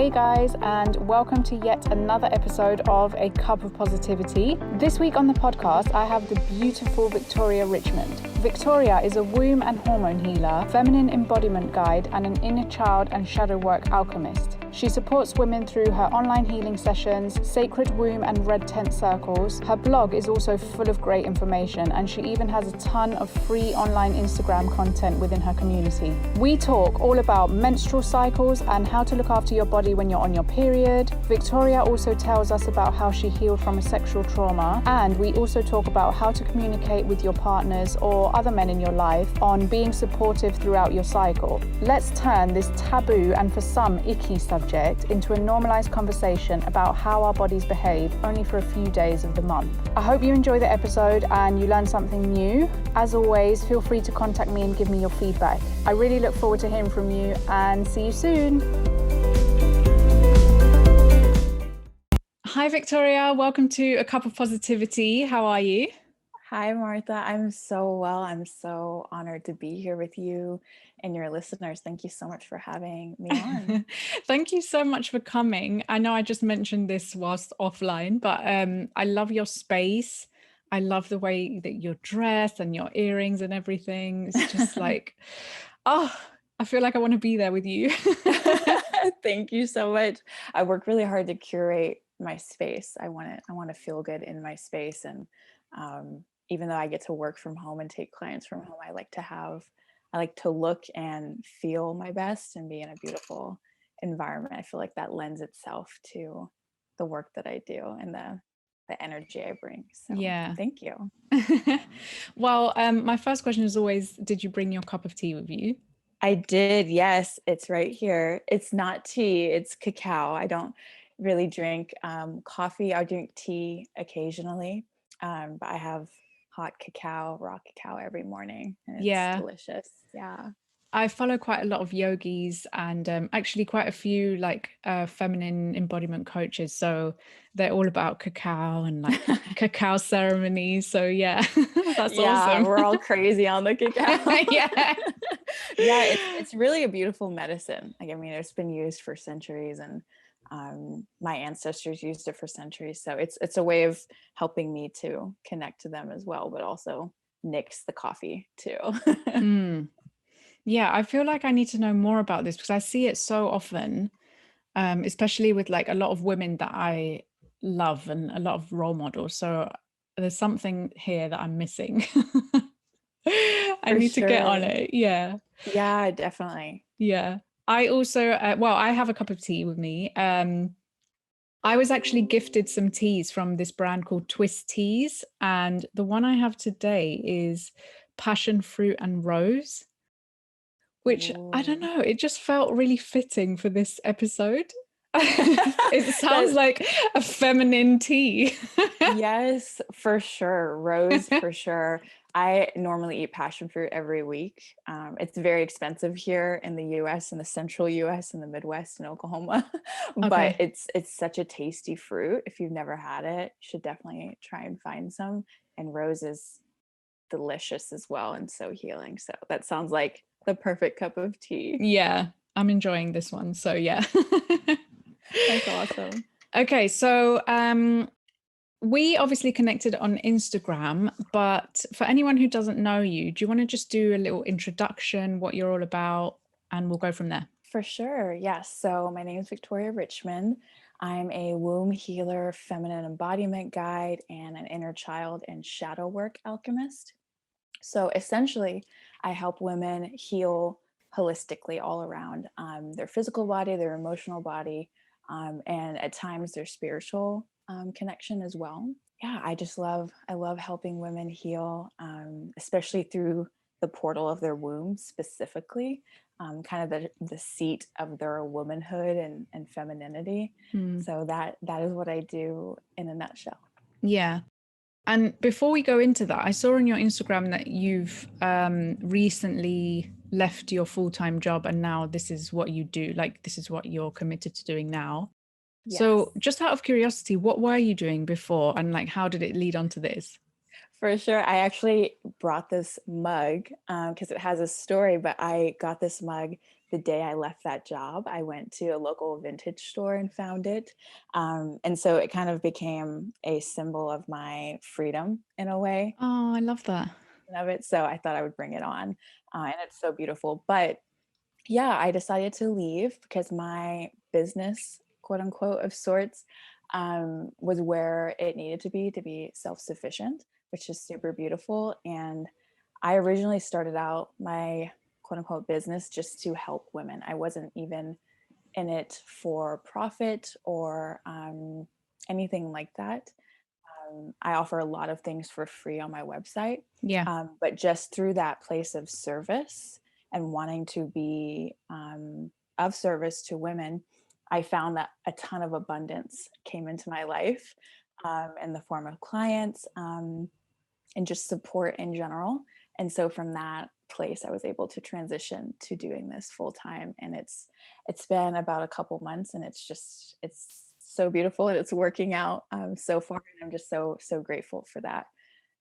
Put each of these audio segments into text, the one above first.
Hey guys, and welcome to yet another episode of A Cup of Positivity. This week on the podcast, I have the beautiful Victoria Richmond. Victoria is a womb and hormone healer, feminine embodiment guide, and an inner child and shadow work alchemist. She supports women through her online healing sessions, sacred womb and red tent circles. Her blog is also full of great information, and she even has a ton of free online Instagram content within her community. We talk all about menstrual cycles and how to look after your body when you're on your period. Victoria also tells us about how she healed from a sexual trauma, and we also talk about how to communicate with your partners or other men in your life on being supportive throughout your cycle. Let's turn this taboo and for some icky subject into a normalized conversation about how our bodies behave only for a few days of the month. I hope you enjoy the episode and you learn something new. As always, feel free to contact me and give me your feedback. I really look forward to hearing from you, and see you soon. Hi Victoria, welcome to A Cup of Positivity. How are you? Hi, Martha. I'm so well. I'm so honored to be here with you and your listeners. Thank you so much for having me on. Thank you so much for coming. I know I just mentioned this whilst offline, but I love your space. I love the way that you're dressed and your earrings and everything. It's just like, oh, I feel like I want to be there with you. Thank you so much. I work really hard to curate my space. I want to feel good in my space, and even though I get to work from home and take clients from home, I like to look and feel my best and be in a beautiful environment. I feel like that lends itself to the work that I do and the energy I bring. So yeah, thank you. Well, my first question is always, did you bring your cup of tea with you? I did. Yes, it's right here. It's not tea, it's cacao. I don't really drink coffee. I drink tea occasionally, but I have hot cacao, raw cacao every morning, and it's delicious. Yeah. I follow quite a lot of yogis and actually quite a few like feminine embodiment coaches. So they're all about cacao and like cacao ceremonies. So yeah, that's awesome. We're all crazy on the cacao. Yeah. Yeah, it's really a beautiful medicine. Like, I mean, it's been used for centuries, and my ancestors used it for centuries. So it's a way of helping me to connect to them as well, but also nix the coffee too. Yeah, I feel like I need to know more about this because I see it so often, especially with like a lot of women that I love and a lot of role models. So there's something here that I'm missing. I need to get on it. Yeah. Yeah, definitely. Yeah. I also, I have a cup of tea with me. I was actually gifted some teas from this brand called Twist Teas. And the one I have today is passion fruit and rose, which I don't know, it just felt really fitting for this episode. It sounds like a feminine tea. Yes, for sure. Rose, for sure. I normally eat passion fruit every week. It's very expensive here in the US, in the central US, in the Midwest, in Oklahoma. But it's such a tasty fruit. If you've never had it, you should definitely try and find some. And rose is delicious as well and so healing. So that sounds like the perfect cup of tea. Yeah, I'm enjoying this one. So yeah. That's awesome. Okay, so we obviously connected on Instagram, but for anyone who doesn't know you, do you want to just do a little introduction, what you're all about, and we'll go from there? For sure. Yes. So my name is Victoria Richmond. I'm a womb healer, feminine embodiment guide, and an inner child and shadow work alchemist. So essentially, I help women heal holistically all around their physical body, their emotional body, and at times their spiritual connection as well. Yeah, I love helping women heal, especially through the portal of their womb specifically, kind of the seat of their womanhood and femininity. So that is what I do in a nutshell. Yeah. And before we go into that, I saw on your Instagram that you've recently left your full-time job and now this is what you do. Like, this is what you're committed to doing now. Yes. So just out of curiosity, what were you doing before and like, how did it lead on to this? For sure. I actually brought this mug because it has a story, but I got this mug the day I left that job, I went to a local vintage store and found it. And so it kind of became a symbol of my freedom in a way Oh, I love that. of it. So I thought I would bring it on. And it's so beautiful. But yeah, I decided to leave because my business, quote unquote, of sorts, was where it needed to be self sufficient, which is super beautiful. And I originally started out my quote unquote business just to help women. I wasn't even in it for profit or anything like that. I offer a lot of things for free on my website, Yeah. but just through that place of service and wanting to be of service to women, I found that a ton of abundance came into my life in the form of clients and just support in general. And so from that place, I was able to transition to doing this full time, and it's been about a couple months, and it's so beautiful and it's working out so far, and I'm just so grateful for that,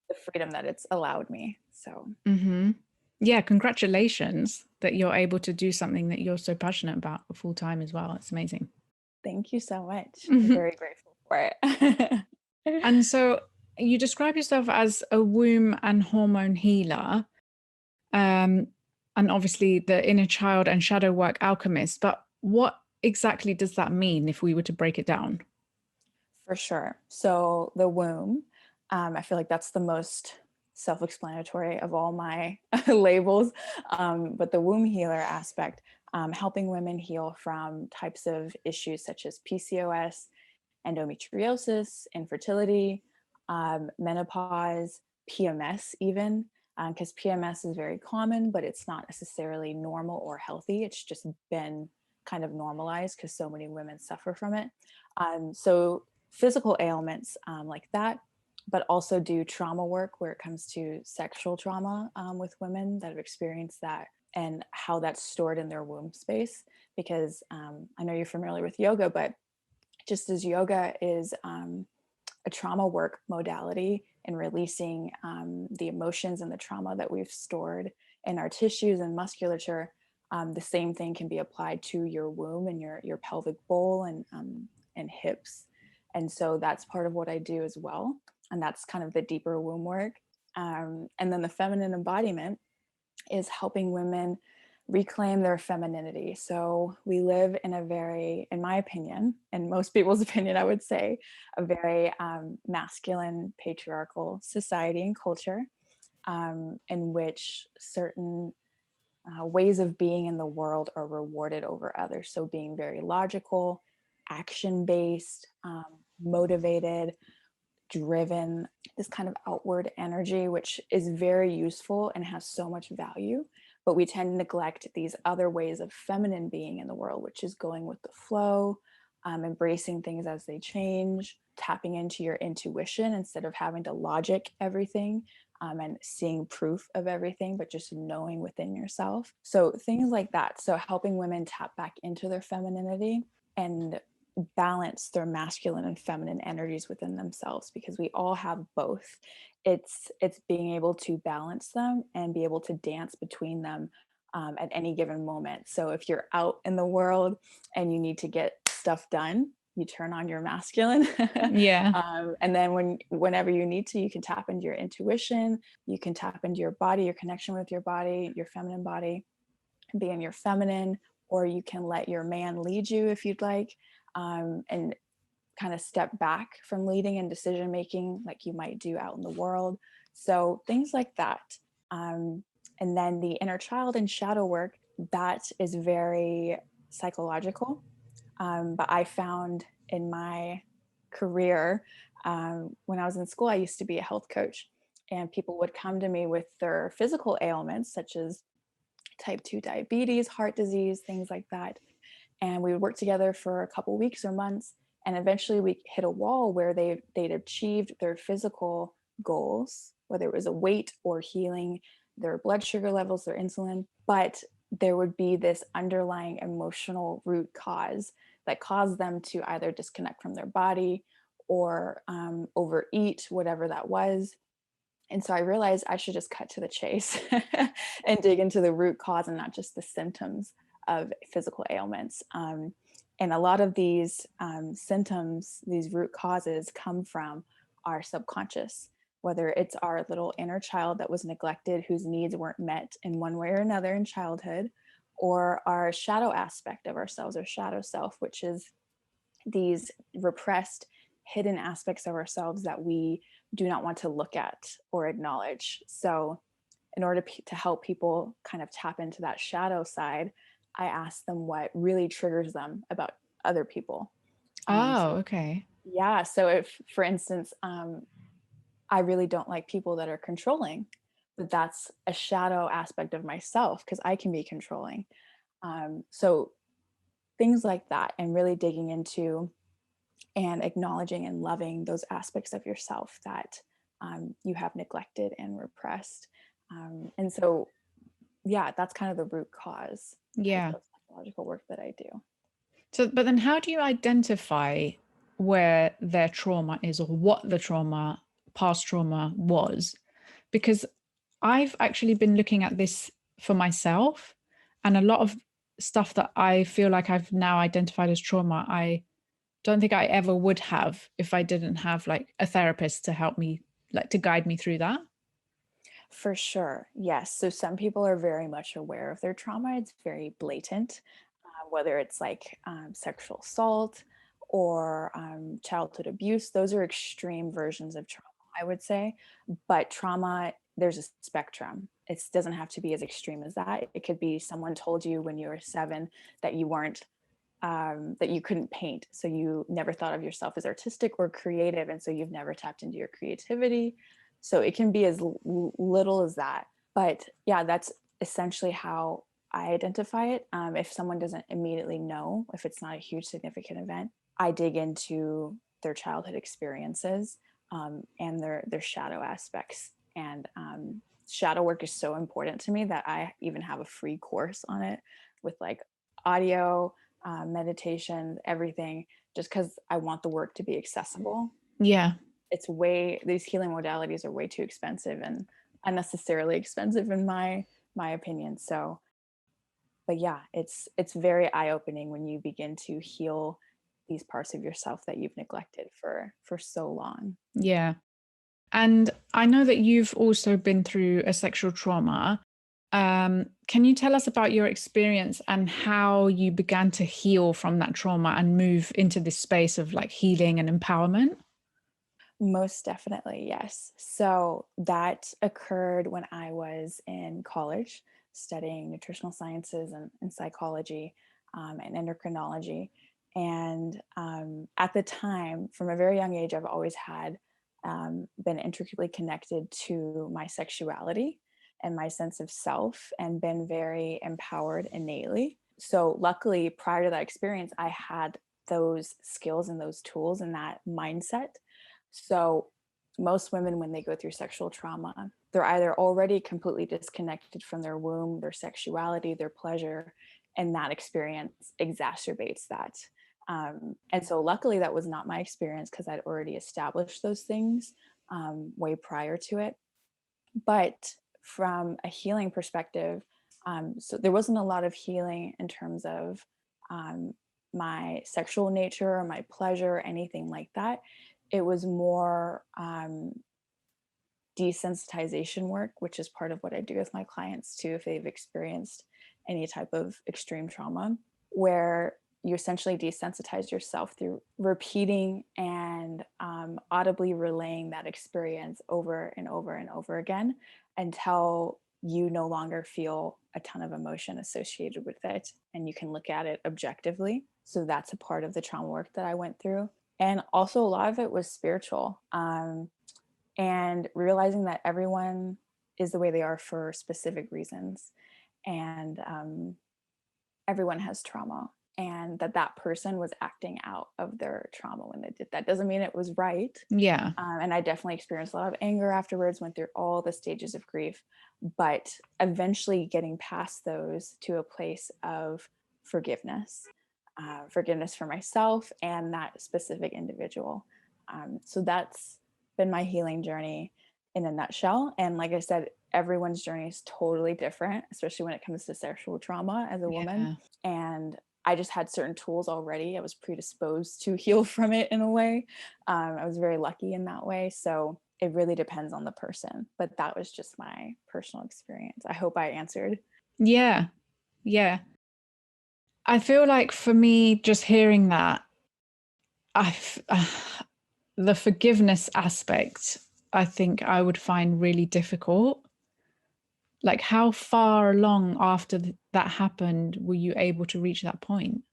the freedom that it's allowed me. So Mm-hmm. Yeah, congratulations that you're able to do something that you're so passionate about full time as well. It's amazing. thank you so much. I'm Mhm. very grateful for it. And so you describe yourself as a womb and hormone healer, um, and obviously the inner child and shadow work alchemist. But what exactly does that mean if we were to break it down? For sure. So the womb, I feel like that's the most self-explanatory of all my labels. But the womb healer aspect, helping women heal from types of issues such as PCOS, endometriosis, infertility, menopause, PMS, even because PMS is very common, but it's not necessarily normal or healthy. It's just been kind of normalized because so many women suffer from it. So physical ailments like that, but also do trauma work where it comes to sexual trauma with women that have experienced that and how that's stored in their womb space. Because I know you're familiar with yoga, but just as yoga is a trauma work modality in releasing the emotions and the trauma that we've stored in our tissues and musculature, the same thing can be applied to your womb and your pelvic bowl and hips. And so that's part of what I do as well. And that's kind of the deeper womb work. And then the feminine embodiment is helping women reclaim their femininity. So we live in a very, in my opinion, and most people's opinion, I would say, a very masculine, patriarchal society and culture in which certain ways of being in the world are rewarded over others. So being very logical, action based, motivated, driven, this kind of outward energy, which is very useful and has so much value. But we tend to neglect these other ways of feminine being in the world, which is going with the flow, embracing things as they change, tapping into your intuition instead of having to logic everything and seeing proof of everything, but just knowing within yourself. So things like that. So helping women tap back into their femininity and balance their masculine and feminine energies within themselves, because we all have both. It's being able to balance them and be able to dance between them at any given moment. So if you're out in the world and you need to get stuff done, you turn on your masculine. Yeah. And then whenever you need to, you can tap into your intuition, you can tap into your body, your connection with your body, your feminine body, and be in your feminine, or you can let your man lead you if you'd like, and kind of step back from leading and decision making like you might do out in the world. So things like that. And then the inner child and shadow work, that is very psychological. But I found in my career, when I was in school, I used to be a health coach, and people would come to me with their physical ailments, such as type 2 diabetes, heart disease, things like that. And we would work together for a couple weeks or months. And eventually we hit a wall where they'd achieved their physical goals, whether it was a weight or healing their blood sugar levels, their insulin. But there would be this underlying emotional root cause that caused them to either disconnect from their body or overeat, whatever that was. And so I realized I should just cut to the chase and dig into the root cause and not just the symptoms of physical ailments. And a lot of these symptoms, these root causes, come from our subconscious, whether it's our little inner child that was neglected, whose needs weren't met in one way or another in childhood, or our shadow aspect of ourselves, or shadow self, which is these repressed, hidden aspects of ourselves that we do not want to look at or acknowledge. So, in order to help people kind of tap into that shadow side, I ask them what really triggers them about other people. Oh, So okay. yeah, so if, for instance, I really don't like people that are controlling, but that's a shadow aspect of myself because I can be controlling. So things like that, and really digging into and acknowledging and loving those aspects of yourself that you have neglected and repressed. And so, yeah, that's kind of the root cause type Yeah. of psychological work that I do. So, but then how do you identify where their trauma is or what the trauma, past trauma was? Because I've actually been looking at this for myself, and a lot of stuff that I feel like I've now identified as trauma, I don't think I ever would have if I didn't have like a therapist to help me, like to guide me through that. For sure. Yes. So some people are very much aware of their trauma. It's very blatant, whether it's like sexual assault or childhood abuse. Those are extreme versions of trauma, I would say. But trauma, there's a spectrum. It doesn't have to be as extreme as that. It could be someone told you when you were 7 that you weren't, that you couldn't paint. So you never thought of yourself as artistic or creative. And so you've never tapped into your creativity. So it can be as little as that. But yeah, that's essentially how I identify it. If someone doesn't immediately know, if it's not a huge significant event, I dig into their childhood experiences and their shadow aspects. And shadow work is so important to me that I even have a free course on it with like audio, meditation, everything, just because I want the work to be accessible. Yeah. These healing modalities are way too expensive and unnecessarily expensive in my opinion. So, but yeah, it's very eye-opening when you begin to heal these parts of yourself that you've neglected for so long. Yeah. And I know that you've also been through a sexual trauma. Can you tell us about your experience and how you began to heal from that trauma and move into this space of like healing and empowerment? Most definitely, yes. So that occurred when I was in college studying nutritional sciences and psychology and endocrinology. And at the time, from a very young age, I've always had been intricately connected to my sexuality and my sense of self and been very empowered innately. So, luckily, prior to that experience, I had those skills and those tools and that mindset. So, most women, when they go through sexual trauma, they're either already completely disconnected from their womb, their sexuality, their pleasure, and that experience exacerbates that. And so, luckily, that was not my experience because I'd already established those things way prior to it. But from a healing perspective, so there wasn't a lot of healing in terms of um, my sexual nature or my pleasure or anything like that. It was more desensitization work, which is part of what I do with my clients too, if they've experienced any type of extreme trauma, where you essentially desensitize yourself through repeating and audibly relaying that experience over and over and over again until you no longer feel a ton of emotion associated with it and you can look at it objectively. So that's a part of the trauma work that I went through. And also, a lot of it was spiritual. And realizing that everyone is the way they are for specific reasons, and everyone has trauma, and that person was acting out of their trauma when they did that. Doesn't mean it was right. Yeah. And I definitely experienced a lot of anger afterwards, went through all the stages of grief, but eventually getting past those to a place of forgiveness, forgiveness for myself and that specific individual. So that's been my healing journey. in a nutshell. And like I said, everyone's journey is totally different, especially when it comes to sexual trauma as a woman. Yeah. And I just had certain tools already. I was predisposed to heal from it in a way. I was very lucky in that way. So it really depends on the person. But that was just my personal experience. I hope I answered. Yeah. Yeah. I feel like for me, just hearing that, the forgiveness aspect, I think I would find really difficult. Like, how far along after that happened were you able to reach that point?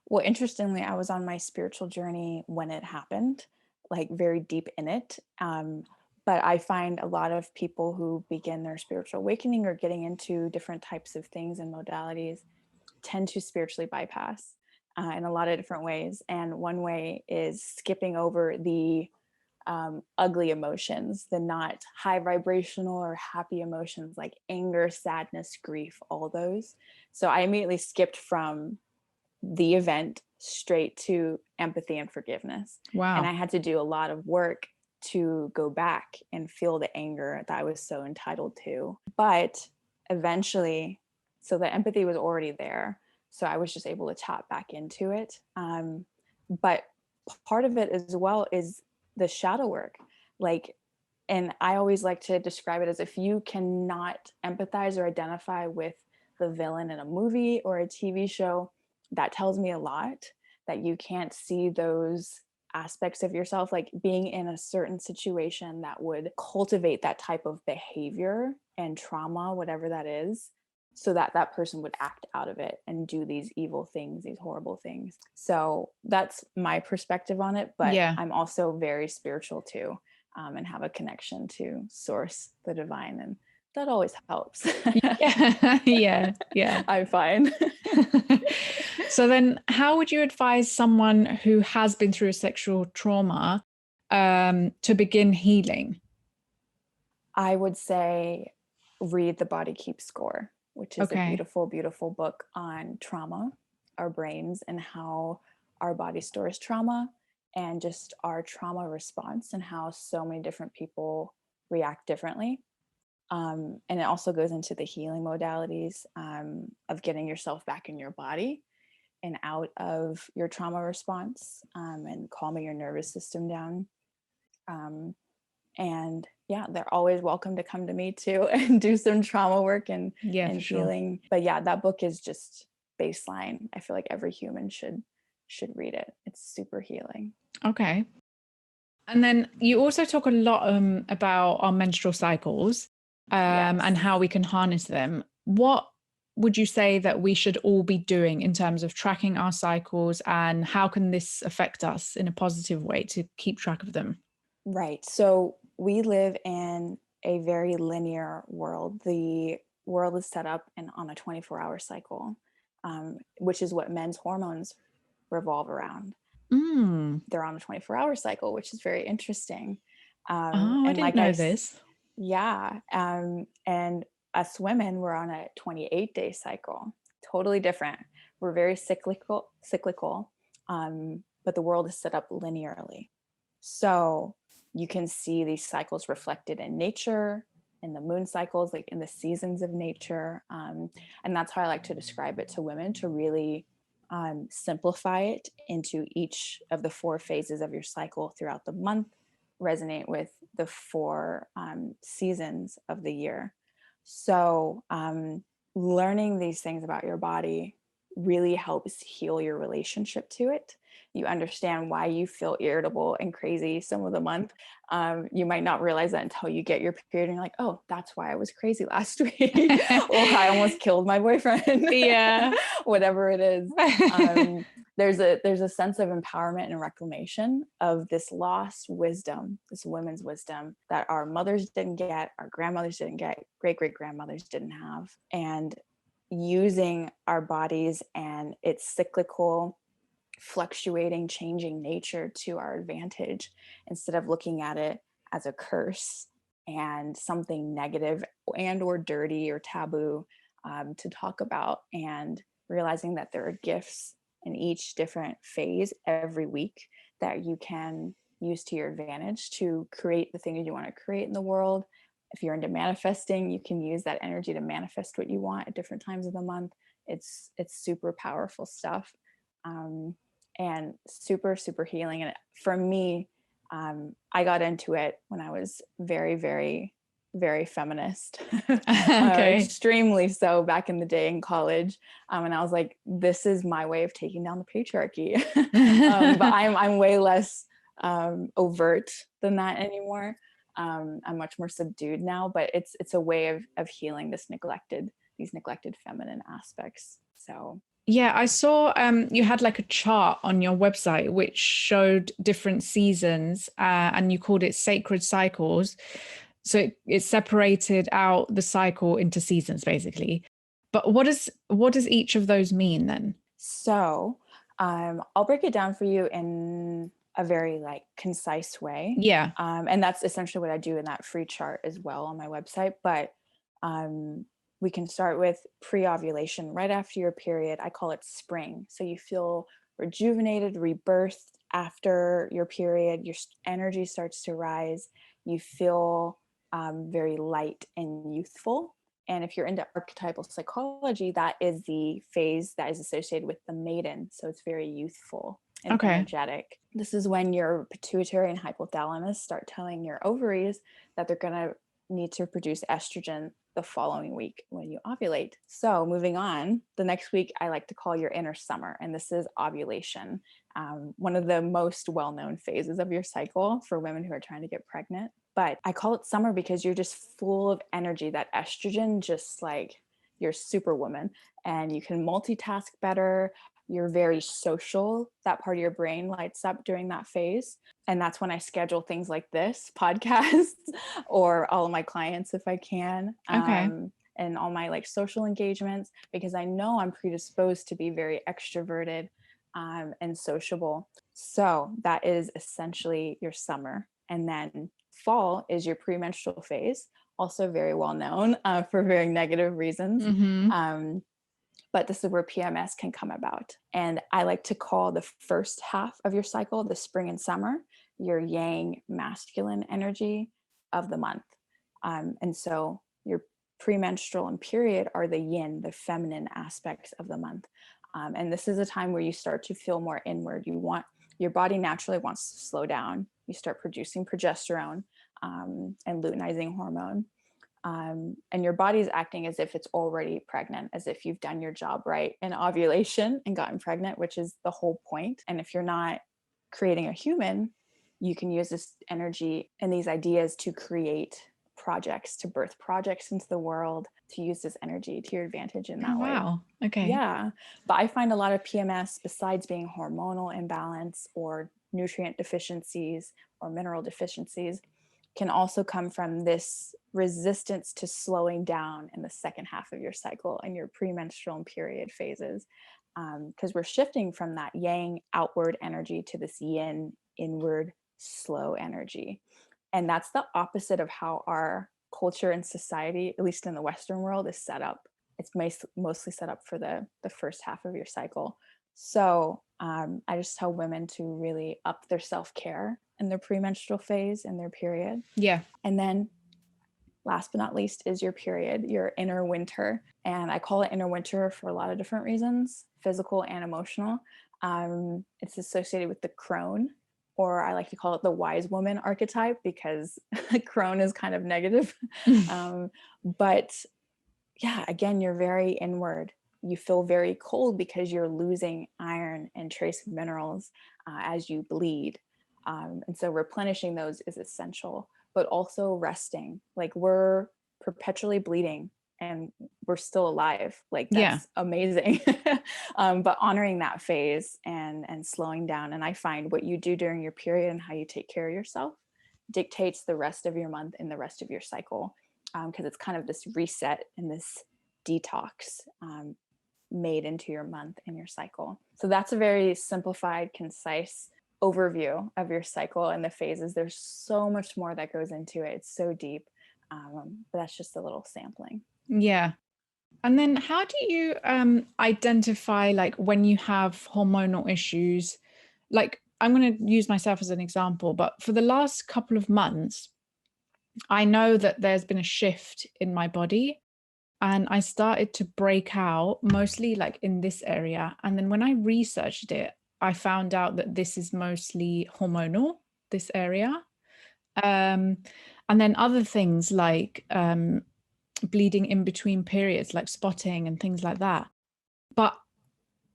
Well, interestingly, I was on my spiritual journey when it happened, like very deep in it. But I find a lot of people who begin their spiritual awakening or getting into different types of things and modalities tend to spiritually bypass in a lot of different ways. And one way is skipping over the ugly emotions, the not high vibrational or happy emotions like anger, sadness, grief, all those. So I immediately skipped from the event straight to empathy and forgiveness. And Wow. I had to do a lot of work to go back and feel the anger that I was so entitled to. But eventually, so the empathy was already there. So I was just able to tap back into it. But part of it as well is the shadow work. Like, and I always like to describe it as if you cannot empathize or identify with the villain in a movie or a TV show, that tells me a lot that you can't see those aspects of yourself, like being in a certain situation that would cultivate that type of behavior and trauma, whatever that is, so that that person would act out of it and do these evil things, these horrible things. So that's my perspective on it. But Yeah. I'm also very spiritual too, and have a connection to source, the divine, and that always helps. Yeah. Yeah. Yeah. I find. So then how would you advise someone who has been through a sexual trauma to begin healing? I would say read The Body Keeps Score, which is a Okay. beautiful, beautiful book on trauma, our brains, and how our body stores trauma, and just our trauma response and how so many different people react differently. And it also goes into the healing modalities of getting yourself back in your body and out of your trauma response, and calming your nervous system down. Um, and yeah, they're always welcome to come to me too and do some trauma work Yeah, and for sure. healing. But yeah, that book is just baseline. I feel like every human should read it. It's super healing. Okay. And then you also talk a lot about our menstrual cycles and Yes. how we can harness them. What would you say that we should all be doing in terms of tracking our cycles, and how can this affect us in a positive way to keep track of them? Right. So we live in a very linear world. The world is set up on a 24-hour cycle, which is what men's hormones revolve around. Mm. They're on a 24-hour cycle, which is very interesting. Oh, I And didn't like know this. yeah, and us women, we're on a 28-day cycle, totally different. We're very cyclical, but the world is set up linearly. So you can see these cycles reflected in nature, in the moon cycles, like in the seasons of nature. And that's how I like to describe it to women, to really simplify it into each of the 4 phases of your cycle throughout the month, resonate with the 4 seasons of the year. So learning these things about your body really helps heal your relationship to it. You understand why you feel irritable and crazy some of the month. You might not realize that until you get your period and you're like, oh, that's why I was crazy last week. Or I almost killed my boyfriend. Yeah. Whatever it is. There's a sense of empowerment and reclamation of this lost wisdom, this women's wisdom that our mothers didn't get, our grandmothers didn't get, great great grandmothers didn't have. And using our bodies and its cyclical, fluctuating, changing nature to our advantage, instead of looking at it as a curse and something negative and or dirty or taboo to talk about, and realizing that there are gifts in each different phase every week that you can use to your advantage to create the things you want to create in the world. If you're into manifesting, you can use that energy to manifest what you want at different times of the month. It's super powerful stuff, and super, super healing. And for me, I got into it when I was very, very, very feminist, Okay. extremely so back in the day in college. And I was like, this is my way of taking down the patriarchy. But I'm way less overt than that anymore. I'm much more subdued now, but it's a way of healing these neglected feminine aspects. So Yeah, I saw you had like a chart on your website which showed different seasons, and you called it sacred cycles. So it separated out the cycle into seasons, basically. But what does each of those mean then? So I'll break it down for you in a very like concise way. Yeah. And that's essentially what I do in that free chart as well on my website. But we can start with pre-ovulation, right after your period. I call it spring. So you feel rejuvenated, rebirthed after your period. Your energy starts to rise. You feel very light and youthful. And if you're into archetypal psychology, that is the phase that is associated with the maiden. So it's very youthful and energetic. This is when your pituitary and hypothalamus start telling your ovaries that they're going to need to produce estrogen the following week when you ovulate. So moving on, the next week I like to call your inner summer, and this is ovulation, one of the most well-known phases of your cycle for women who are trying to get pregnant. But I call it summer because you're just full of energy, that estrogen, just like you're superwoman, and you can multitask better. You're very social. That part of your brain lights up during that phase. And that's when I schedule things like this podcast or all of my clients if I can. And all my like social engagements, because I know I'm predisposed to be very extroverted and sociable. So that is essentially your summer. And then fall is your premenstrual phase, also very well known for very negative reasons. But this is where PMS can come about. And I like to call the first half of your cycle, the spring and summer, your yang masculine energy of the month. And so your premenstrual and period are the yin, the feminine aspects of the month. And this is a time where you start to feel more inward. Your body naturally wants to slow down. You start producing progesterone and luteinizing hormone. And your body's acting as if it's already pregnant, as if you've done your job right in ovulation and gotten pregnant, which is the whole point. And if you're not creating a human, you can use this energy and these ideas to create projects, to birth projects into the world, to use this energy to your advantage in that way. Wow. Okay. Yeah. But I find a lot of PMS, besides being hormonal imbalance or nutrient deficiencies or mineral deficiencies, can also come from this resistance to slowing down in the second half of your cycle and your premenstrual and period phases. Because we're shifting from that yang outward energy to this yin inward slow energy. And that's the opposite of how our culture and society, at least in the Western world, is set up. It's mostly set up for the first half of your cycle. So I just tell women to really up their self-care in their premenstrual phase and their period. Yeah. And then last but not least is your period, your inner winter. And I call it inner winter for a lot of different reasons, physical and emotional. It's associated with the crone, or I like to call it the wise woman archetype, because crone is kind of negative. But yeah, again, you're very inward. You feel very cold because you're losing iron and trace minerals as you bleed. And so replenishing those is essential, but also resting. Like, we're perpetually bleeding and we're still alive. Like, that's amazing. But honoring that phase and slowing down. And I find what you do during your period and how you take care of yourself dictates the rest of your month and the rest of your cycle. Because it's kind of this reset and this detox made into your month and your cycle. So that's a very simplified, concise overview of your cycle and the phases. There's so much more that goes into it. It's so deep, but that's just a little sampling. Yeah. And then how do you identify, like, when you have hormonal issues? Like, I'm going to use myself as an example, but for the last couple of months, I know that there's been a shift in my body, and I started to break out mostly like in this area. And then when I researched it, I found out that this is mostly hormonal, this area. And then other things like bleeding in between periods, like spotting and things like that. But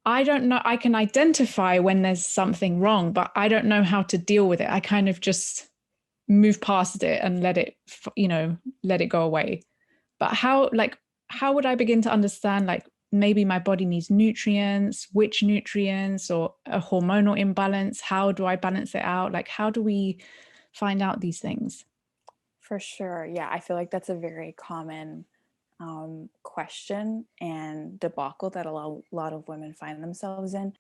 I don't know, I can identify when there's something wrong, but I don't know how to deal with it. I kind of just move past it and let it, let it go away. But how would I begin to understand, like, maybe my body needs nutrients, which nutrients, or a hormonal imbalance? How do I balance it out? Like, how do we find out these things? For sure. Yeah, I feel like that's a very common question and debacle that a lot of women find themselves in.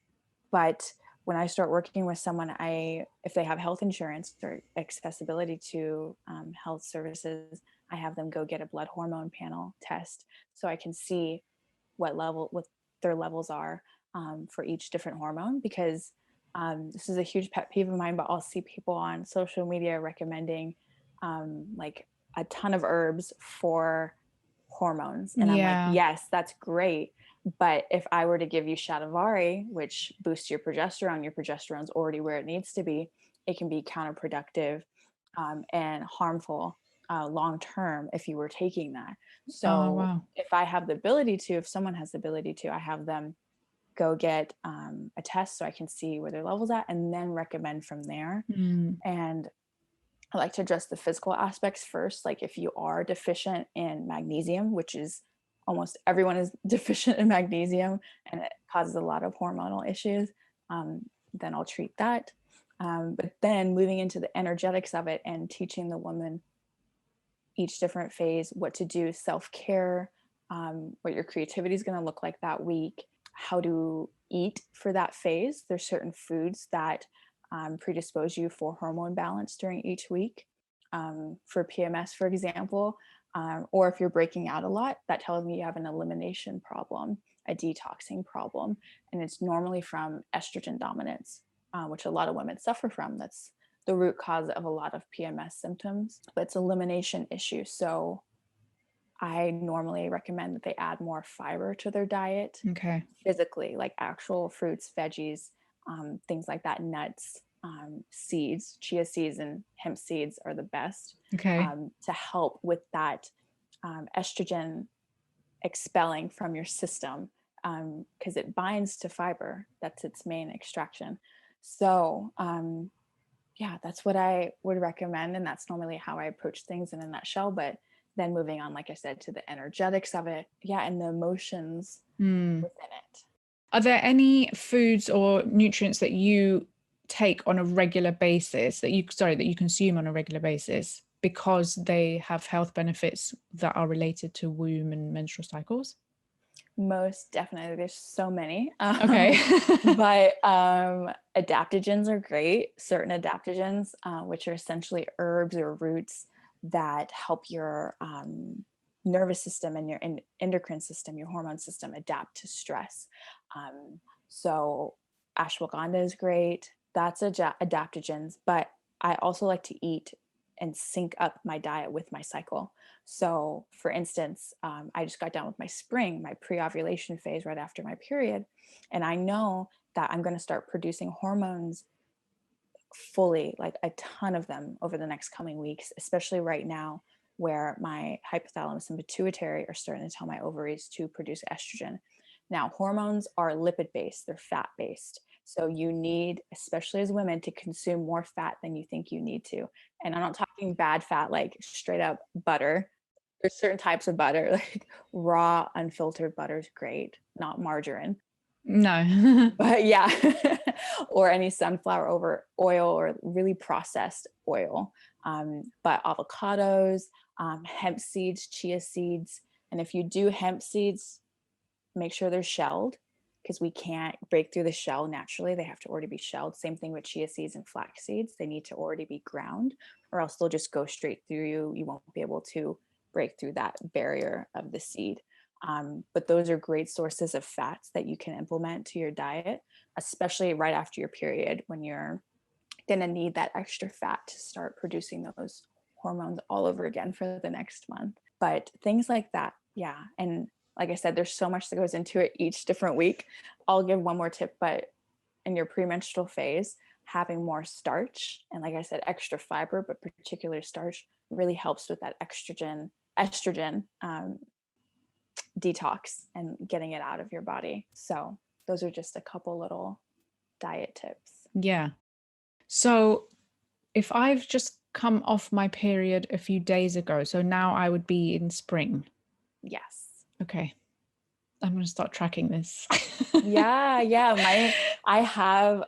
But when I start working with someone, if they have health insurance or accessibility to health services, I have them go get a blood hormone panel test so I can see what their levels are for each different hormone. Because this is a huge pet peeve of mine, but I'll see people on social media recommending like a ton of herbs for hormones, and I'm like, Yeah. yes, that's great. But if I were to give you shatavari, which boosts your progesterone's already where it needs to be, it can be counterproductive and harmful long term if you were taking that. Oh, So wow. if someone has the ability to, I have them go get a test so I can see where their level's at and then recommend from there. Mm. And I like to address the physical aspects first. Like if you are deficient in magnesium, which is almost everyone is deficient in magnesium and it causes a lot of hormonal issues, then I'll treat that. But then moving into the energetics of it and teaching the woman each different phase, what to do, self-care, what your creativity is going to look like that week, how to eat for that phase. There's certain foods that predispose you for hormone balance during each week. For PMS, for example, or if you're breaking out a lot, that tells me you have an elimination problem, a detoxing problem, and it's normally from estrogen dominance, which a lot of women suffer from. That's the root cause of a lot of PMS symptoms, but it's elimination issue. So I normally recommend that they add more fiber to their diet Okay. physically, like actual fruits, veggies, things like that, nuts, seeds, chia seeds and hemp seeds are the best Okay. to help with that estrogen expelling from your system because it binds to fiber. That's its main extraction. So yeah, that's what I would recommend. And that's normally how I approach things in a nutshell. But then moving on, like I said, to the energetics of it. Yeah. And the emotions Mm. within it. Are there any foods or nutrients that you take on a regular basis that you consume on a regular basis because they have health benefits that are related to womb and menstrual cycles? Most definitely. There's so many. Okay. But adaptogens are great. Certain adaptogens, which are essentially herbs or roots that help your nervous system and your endocrine system, your hormone system adapt to stress. So ashwagandha is great. That's adaptogens. But I also like to eat and sync up my diet with my cycle. So, for instance, I just got done with my pre-ovulation phase right after my period, and I know that I'm going to start producing hormones fully, like a ton of them over the next coming weeks, especially right now where my hypothalamus and pituitary are starting to tell my ovaries to produce estrogen. Now, hormones are lipid based, they're fat based. So you need, especially as women, to consume more fat than you think you need to. And I'm not talking bad fat, like straight up butter. There's certain types of butter, like raw, unfiltered butter is great, not margarine. No. But yeah, or any sunflower over oil or really processed oil. But avocados, hemp seeds, chia seeds. And if you do hemp seeds, make sure they're shelled because we can't break through the shell naturally. They have to already be shelled. Same thing with chia seeds and flax seeds. They need to already be ground or else they'll just go straight through you. You won't be able to break through that barrier of the seed. But those are great sources of fats that you can implement to your diet, especially right after your period when you're going to need that extra fat to start producing those hormones all over again for the next month. But things like that, yeah. And like I said, there's so much that goes into it each different week. I'll give one more tip, but in your premenstrual phase, having more starch and, like I said, extra fiber, but particularly starch, really helps with that estrogen detox and getting it out of your body. So those are just a couple little diet tips. Yeah. So if I've just come off my period a few days ago, so now I would be in spring. Yes. Okay. I'm going to start tracking this. Yeah. I have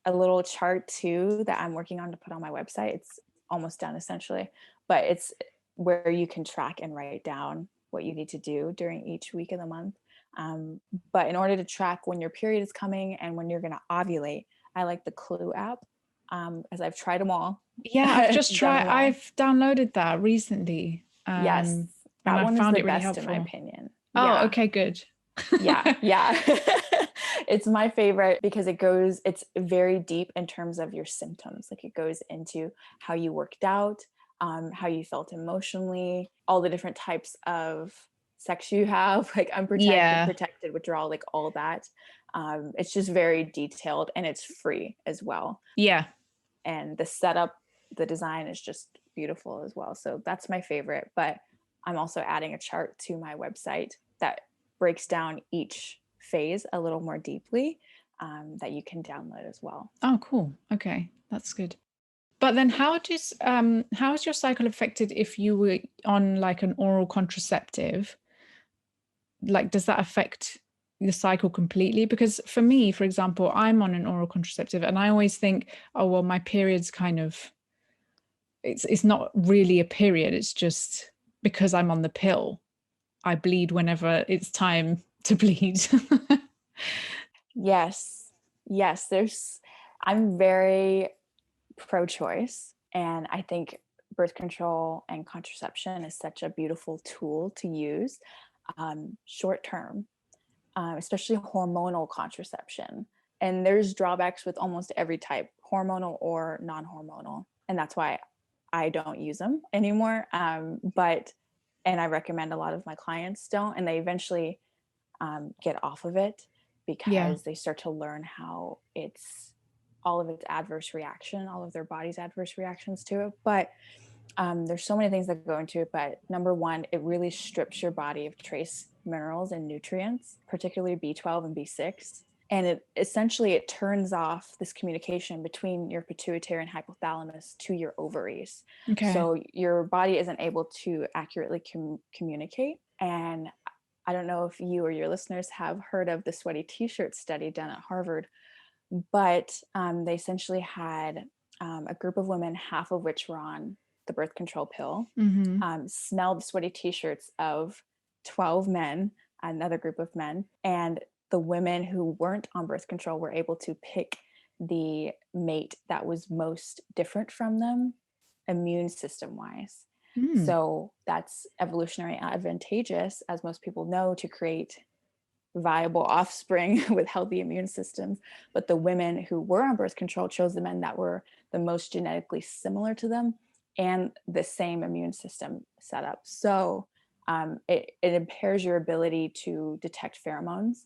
a little chart too that I'm working on to put on my website. It's almost done essentially, but it's where you can track and write down what you need to do during each week of the month. But in order to track when your period is coming and when you're going to ovulate, I like the Clue app, as I've tried them all. Yeah, I've just tried. All. I've downloaded that recently. Yes, And that I one is found the it really best helpful. in my opinion. Oh, okay, good. Yeah. It's my favorite because it's very deep in terms of your symptoms. Like it goes into how you worked out, how you felt emotionally, all the different types of sex you have, like unprotected, protected, withdrawal, like all that. It's just very detailed and it's free as well. Yeah. And the setup, the design is just beautiful as well. So that's my favorite. But I'm also adding a chart to my website that breaks down each phase a little more deeply, that you can download as well. Oh, cool. Okay, that's good. But then how is your cycle affected if you were on like an oral contraceptive? Like, does that affect the cycle completely? Because for me, for example, I'm on an oral contraceptive and I always think, oh, well, my period's kind of, it's not really a period. It's just because I'm on the pill, I bleed whenever it's time to bleed. Yes. I'm very pro-choice, and I think birth control and contraception is such a beautiful tool to use short term, especially hormonal contraception. And there's drawbacks with almost every type, hormonal or non-hormonal, and that's why I don't use them anymore. And I recommend a lot of my clients don't, and they eventually get off of it because they start to learn how it's all of its adverse reaction, all of their body's adverse reactions to it. But there's so many things that go into it. But number one, it really strips your body of trace minerals and nutrients, particularly B12 and B6. And it turns off this communication between your pituitary and hypothalamus to your ovaries. Okay. So your body isn't able to accurately communicate. And I don't know if you or your listeners have heard of the sweaty t-shirt study done at Harvard, but they essentially had a group of women, half of which were on the birth control pill, smelled sweaty t-shirts of 12 men, another group of men, and the women who weren't on birth control were able to pick the mate that was most different from them immune system wise. So that's evolutionary advantageous, as most people know, to create viable offspring with healthy immune systems. But the women who were on birth control chose the men that were the most genetically similar to them and the same immune system setup. So it impairs your ability to detect pheromones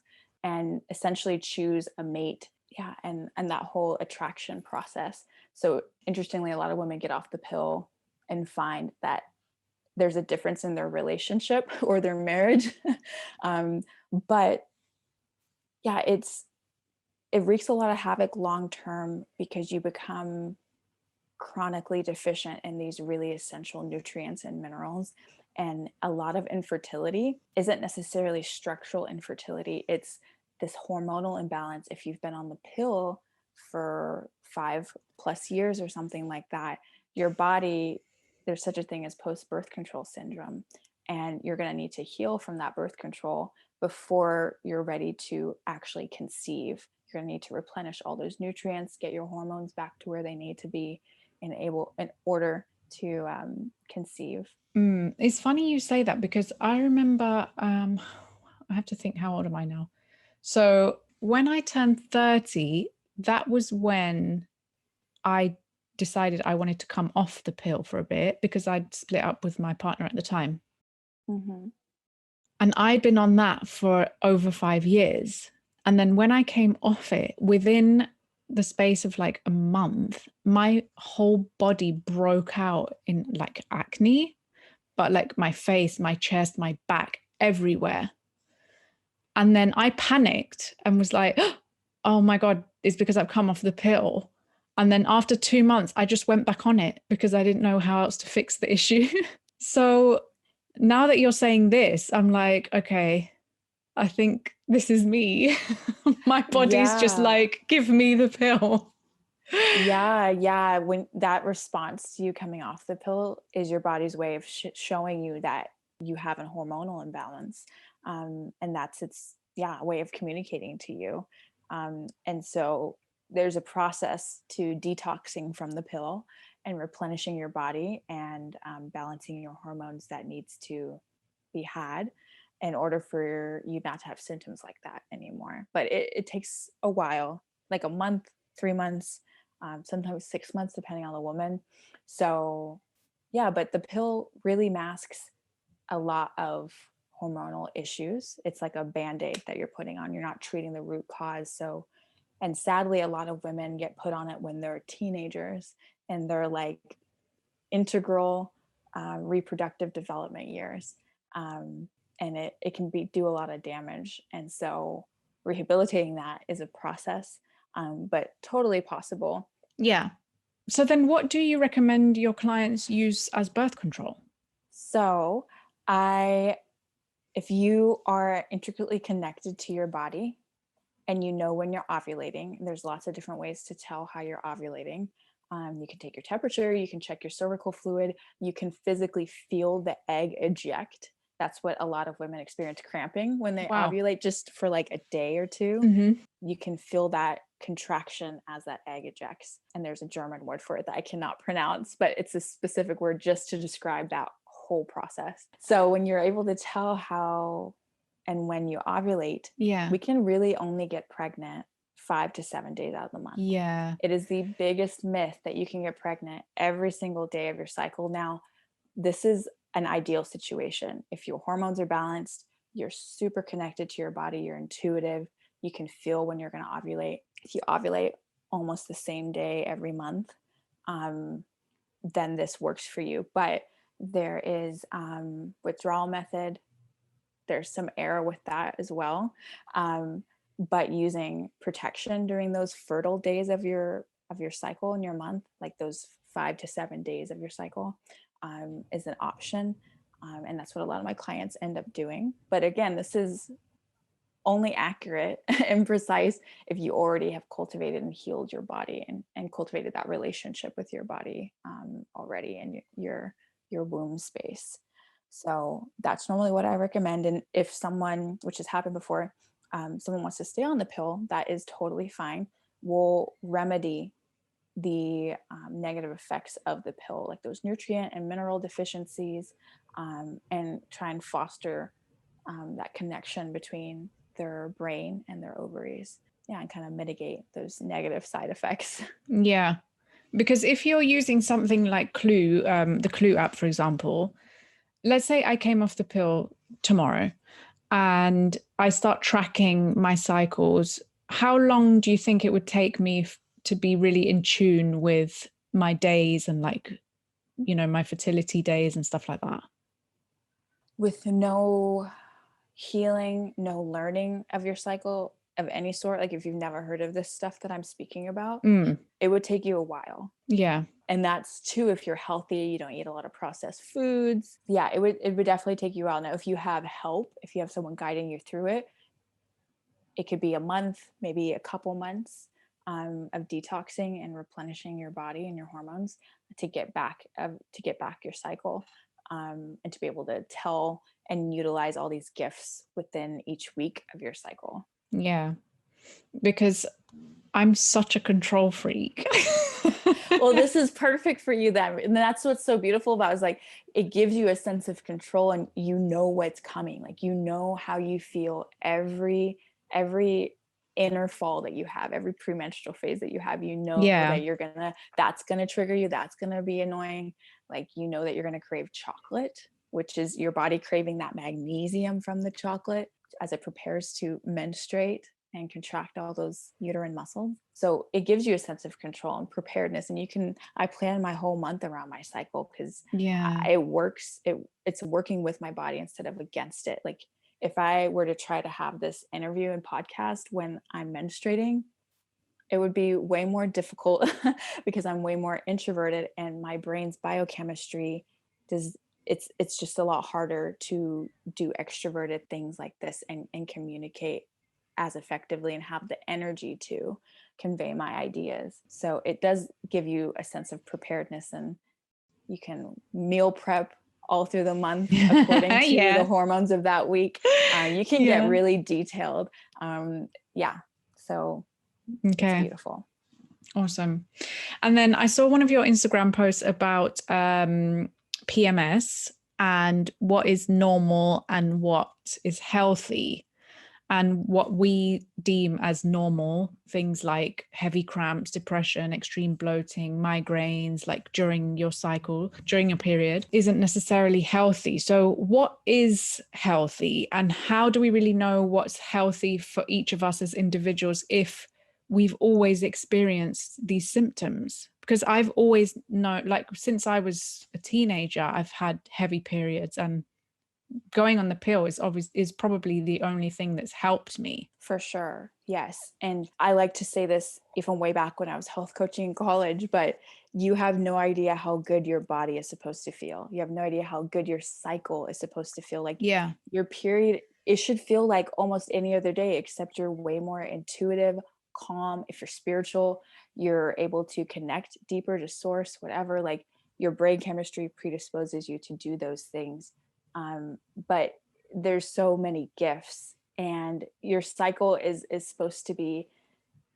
and essentially choose a mate. Yeah, and that whole attraction process. So interestingly, a lot of women get off the pill and find that there's a difference in their relationship or their marriage. But yeah, it wreaks a lot of havoc long term because you become chronically deficient in these really essential nutrients and minerals. And a lot of infertility isn't necessarily structural infertility. It's this hormonal imbalance. If you've been on the pill for 5+ years or something like that, your body, there's such a thing as post-birth control syndrome. And you're going to need to heal from that birth control before you're ready to actually conceive. You're going to need to replenish all those nutrients, get your hormones back to where they need to be in order to conceive. It's funny you say that because I remember, I have to think, how old am I now? So when I turned 30, that was when I decided I wanted to come off the pill for a bit because I'd split up with my partner at the time. Mm-hmm. And I'd been on that for over 5 years. And then when I came off it, within the space of like a month, my whole body broke out in like acne, but like my face, my chest, my back, everywhere. And then I panicked and was like, oh my God, it's because I've come off the pill. And then after 2 months, I just went back on it because I didn't know how else to fix the issue. So now that you're saying this, I'm like, okay, I think this is me. My body's just Yeah. like, give me the pill. Yeah. When that response to you coming off the pill is your body's way of showing you that you have a hormonal imbalance. And that's its way of communicating to you. And so there's a process to detoxing from the pill and replenishing your body and balancing your hormones that needs to be had in order for you not to have symptoms like that anymore. But it takes a while, like a month, 3 months, sometimes 6 months, depending on the woman. So, yeah, but the pill really masks a lot of hormonal issues. It's like a band-aid that you're putting on. You're not treating the root cause. So, and sadly, a lot of women get put on it when they're teenagers and they're like integral reproductive development years. And it can do a lot of damage. And so rehabilitating that is a process, but totally possible. Yeah. So then what do you recommend your clients use as birth control? So if you are intricately connected to your body and you know when you're ovulating, and there's lots of different ways to tell how you're ovulating. You can take your temperature, you can check your cervical fluid, you can physically feel the egg eject. That's what a lot of women experience cramping when they Wow. ovulate, just for like a day or two. Mm-hmm. You can feel that contraction as that egg ejects. And there's a German word for it that I cannot pronounce, but it's a specific word just to describe that whole process. So when you're able to tell how and when you ovulate, Yeah. we can really only get pregnant 5 to 7 days out of the month. Yeah. It is the biggest myth that you can get pregnant every single day of your cycle. Now, this is an ideal situation. If your hormones are balanced, you're super connected to your body, you're intuitive, you can feel when you're going to ovulate. If you ovulate almost the same day every month, then this works for you. But there is withdrawal method. There's some error with that as well. But using protection during those fertile days of your cycle in your month, like those 5 to 7 days of your cycle, is an option. And that's what a lot of my clients end up doing. But again, this is only accurate and precise if you already have cultivated and healed your body and cultivated that relationship with your body already in your womb space. So that's normally what I recommend. And if someone, which has happened before, someone wants to stay on the pill, that is totally fine. We'll remedy the negative effects of the pill, like those nutrient and mineral deficiencies, and try and foster that connection between their brain and their ovaries. Yeah, and kind of mitigate those negative side effects. Yeah. Because if you're using something like Clue, the Clue app, for example, let's say I came off the pill tomorrow and I start tracking my cycles, how long do you think it would take me to be really in tune with my days and like, my fertility days and stuff like that? With no healing, no learning of your cycle of any sort, like if you've never heard of this stuff that I'm speaking about, it would take you a while. Yeah. And that's too, if you're healthy, you don't eat a lot of processed foods. Yeah, it would definitely take you a while. Now, if you have help, if you have someone guiding you through it, it could be a month, maybe a couple months of detoxing and replenishing your body and your hormones to get back your cycle, and to be able to tell and utilize all these gifts within each week of your cycle. Yeah. Because I'm such a control freak. Well, this is perfect for you then. And that's what's so beautiful about it, is like it gives you a sense of control and you know what's coming. Like you know how you feel every inner fall that you have, every premenstrual phase that you have, Yeah. that that's gonna trigger you, that's gonna be annoying. Like, that you're gonna crave chocolate, which is your body craving that magnesium from the chocolate as it prepares to menstruate and contract all those uterine muscles. So it gives you a sense of control and preparedness. And I plan my whole month around my cycle, because Yeah. it's working with my body instead of against it. Like, if I were to try to have this interview and podcast when I'm menstruating, it would be way more difficult because I'm way more introverted, and my brain's biochemistry it's just a lot harder to do extroverted things like this and communicate as effectively and have the energy to convey my ideas. So it does give you a sense of preparedness, and you can meal prep all through the month according to Yeah. the hormones of that week. You can get really detailed. So it's Okay. beautiful. Awesome. And then I saw one of your Instagram posts about PMS and what is normal and what is healthy, and what we deem as normal, things like heavy cramps, depression, extreme bloating, migraines, like during your cycle, during your period, isn't necessarily healthy. So what is healthy, and how do we really know what's healthy for each of us as individuals if we've always experienced these symptoms? Because I've always known, like since I was a teenager, I've had heavy periods, and going on the pill is probably the only thing that's helped me. For sure. Yes. And I like to say this even way back when I was health coaching in college, but you have no idea how good your body is supposed to feel. You have no idea how good your cycle is supposed to feel. Like, Yeah. your period, it should feel like almost any other day, except you're way more intuitive, calm. If you're spiritual, you're able to connect deeper to source, whatever. Like, your brain chemistry predisposes you to do those things. But there's so many gifts, and your cycle is supposed to be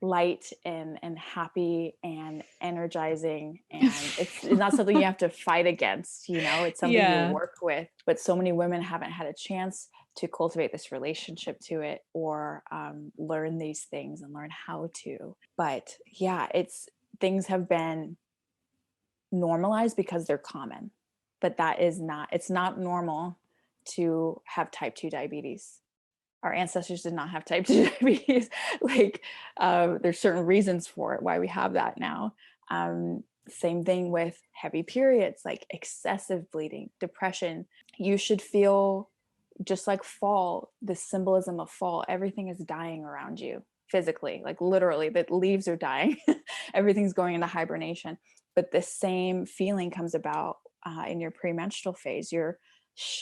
light and happy and energizing, and it's not something you have to fight against, it's something you work with. But so many women haven't had a chance to cultivate this relationship to it, or learn these things and learn how to. But things have been normalized because they're common, but it's not normal to have type 2 diabetes. Our ancestors did not have type 2 diabetes. Like, there's certain reasons for it, why we have that now. Same thing with heavy periods, like excessive bleeding, depression. You should feel just like fall, the symbolism of fall. Everything is dying around you physically, like literally, the leaves are dying. Everything's going into hibernation. But the same feeling comes about in your premenstrual phase. You're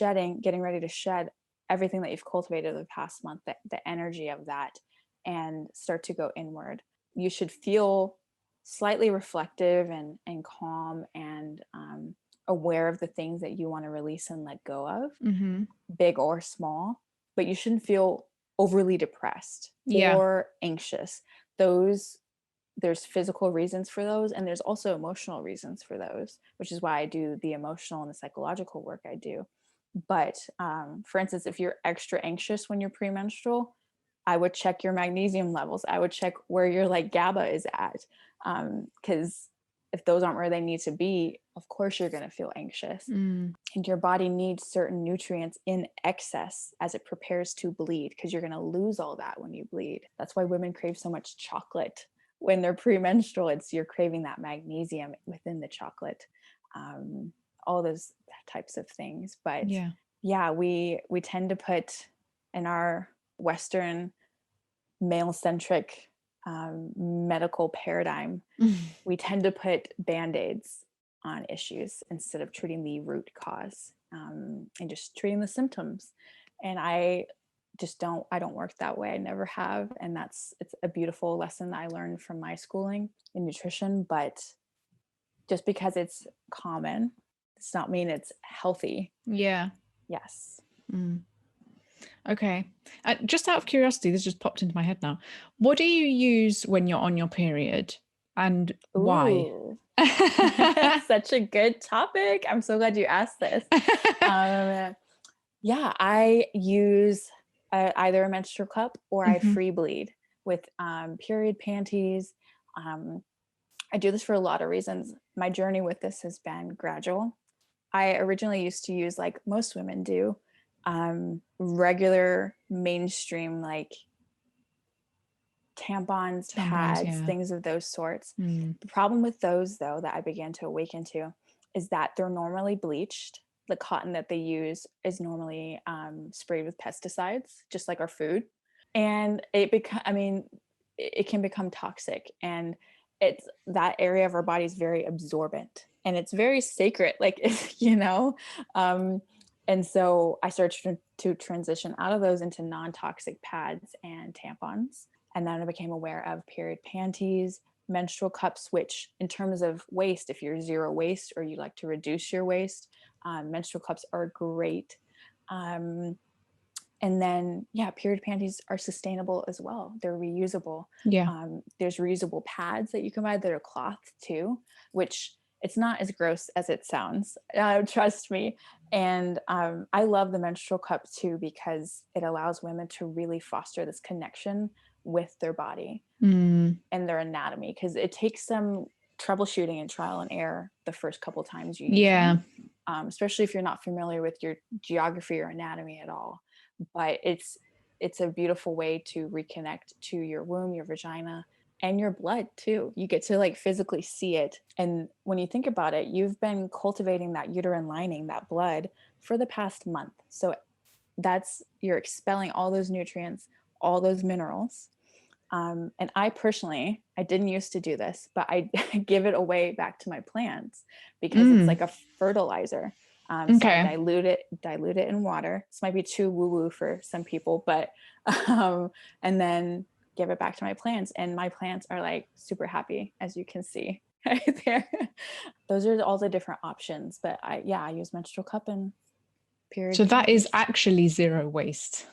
getting ready to shed everything that you've cultivated over the past month, the energy of that, and start to go inward. You should feel slightly reflective and calm, and aware of the things that you want to release and let go of, big or small. But you shouldn't feel overly depressed or anxious. There's physical reasons for those, and there's also emotional reasons for those, which is why I do the emotional and the psychological work I do. But for instance, if you're extra anxious when you're premenstrual, I would check your magnesium levels. I would check where your like GABA is at, because if those aren't where they need to be, of course you're going to feel anxious. And your body needs certain nutrients in excess as it prepares to bleed, because you're going to lose all that when you bleed. That's why women crave so much chocolate when they're premenstrual. You're craving that magnesium within the chocolate, all those types of things. But we tend to put, in our Western male-centric medical paradigm, we tend to put band-aids on issues instead of treating the root cause, and just treating the symptoms. And I don't work that way. I never have. And it's a beautiful lesson that I learned from my schooling in nutrition. But just because it's common does not mean it's healthy. Yeah. Yes. Okay. Just out of curiosity, this just popped into my head now. What do you use when you're on your period, and why? Such a good topic. I'm so glad you asked this. I use either a menstrual cup or I free bleed, with period panties. I do this for a lot of reasons. My journey with this has been gradual. I originally used to use, like most women do, regular mainstream, like tampons, pads, yeah. things of those sorts. The problem with those, though, that I began to awaken to is that they're normally bleached. The cotton that they use is normally sprayed with pesticides, just like our food. And it can become toxic. And it's that area of our body is very absorbent and it's very sacred, like, and so I started to transition out of those into non-toxic pads and tampons. And then I became aware of period panties, menstrual cups, which in terms of waste, if you're zero waste or you like to reduce your waste, menstrual cups are great. And then, period panties are sustainable as well. They're reusable. Yeah. There's reusable pads that you can buy that are cloth too, which it's not as gross as it sounds. Trust me. And I love the menstrual cup too, because it allows women to really foster this connection with their body and their anatomy, because it takes some troubleshooting and trial and error the first couple times you use them, especially if you're not familiar with your geography or anatomy at all. But it's a beautiful way to reconnect to your womb, your vagina, and your blood too. You get to like physically see it. And when you think about it, you've been cultivating that uterine lining, that blood, for the past month. So you're expelling all those nutrients, all those minerals. And I personally, I didn't used to do this, but I give it away back to my plants because it's like a fertilizer. So I dilute it in water. This might be too woo-woo for some people, but and then give it back to my plants, and my plants are like super happy, as you can see right there. Those are all the different options, but I use menstrual cup and period. So that is actually zero waste.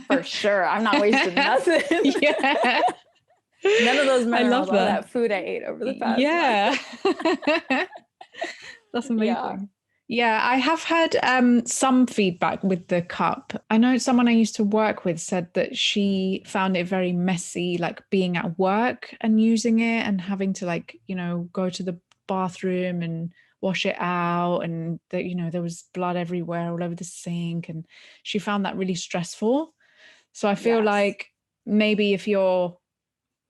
For sure. I'm not wasting nothing. Yeah. None of those minerals, I love all that food I ate over the past month. That's amazing. Yeah, I have had some feedback with the cup. I know someone I used to work with said that she found it very messy, like being at work and using it and having to go to the bathroom and wash it out, and that there was blood everywhere all over the sink, and she found that really stressful. So I feel like maybe if you're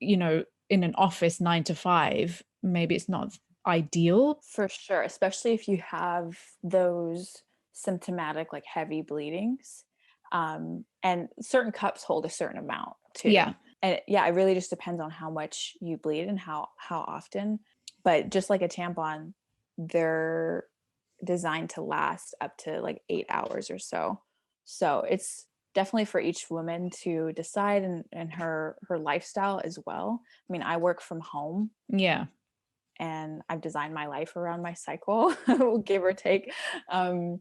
in an office 9 to 5, maybe it's not ideal. For sure, especially if you have those symptomatic, like heavy bleedings. And certain cups hold a certain amount too. Yeah. And it really just depends on how much you bleed and how often. But just like a tampon, they're designed to last up to like 8 hours or so. So it's definitely for each woman to decide, and her lifestyle as well. I mean, I work from home. Yeah. And I've designed my life around my cycle, give or take. And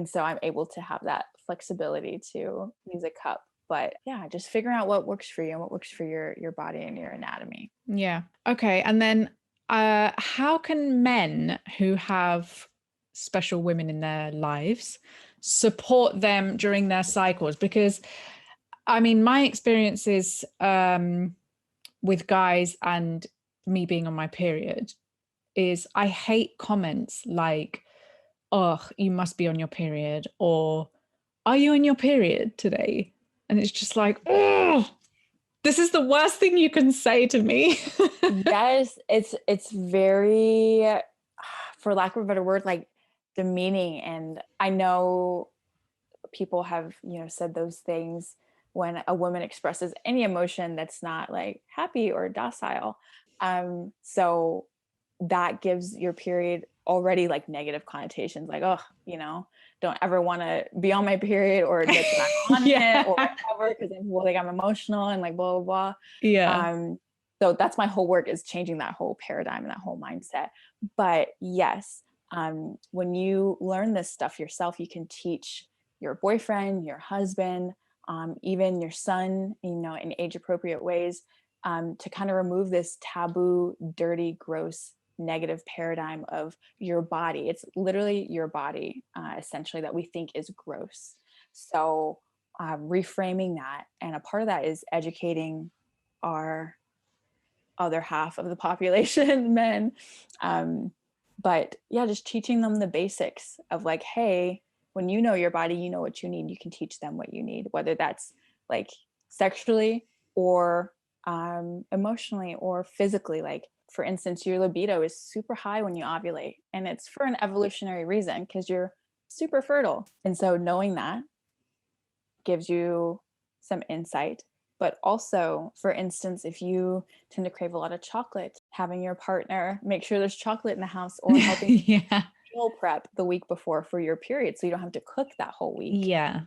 so I'm able to have that flexibility to use a cup. But just figuring out what works for you and what works for your body and your anatomy. Yeah. Okay. And then how can men who have special women in their lives support them during their cycles? Because I mean, my experiences with guys and me being on my period is I hate comments like, "Oh, you must be on your period," or "Are you on your period today?" And it's just like, oh, this is the worst thing you can say to me. Yes, it's very, for lack of a better word, like demeaning. And I know people have, said those things when a woman expresses any emotion that's not like happy or docile. So that gives your period already like negative connotations, like, oh, don't ever want to be on my period, or that's not on it, or whatever, because then people think I'm emotional and like blah blah blah. Yeah. So that's my whole work, is changing that whole paradigm and that whole mindset. But yes, when you learn this stuff yourself, you can teach your boyfriend, your husband, even your son, in age appropriate ways, to kind of remove this taboo, dirty, gross, negative paradigm of your body. It's literally your body, essentially, that we think is gross. So reframing that, and a part of that is educating our other half of the population, men. But yeah, just teaching them the basics of like, hey, when you know your body, you know what you need. You can teach them what you need, whether that's like sexually or emotionally or physically. Like, for instance, your libido is super high when you ovulate, and it's for an evolutionary reason because you're super fertile. And so knowing that gives you some insight. But also, for instance, if you tend to crave a lot of chocolate, having your partner make sure there's chocolate in the house, or helping Yeah. meal prep the week before for your period so you don't have to cook that whole week. Yeah.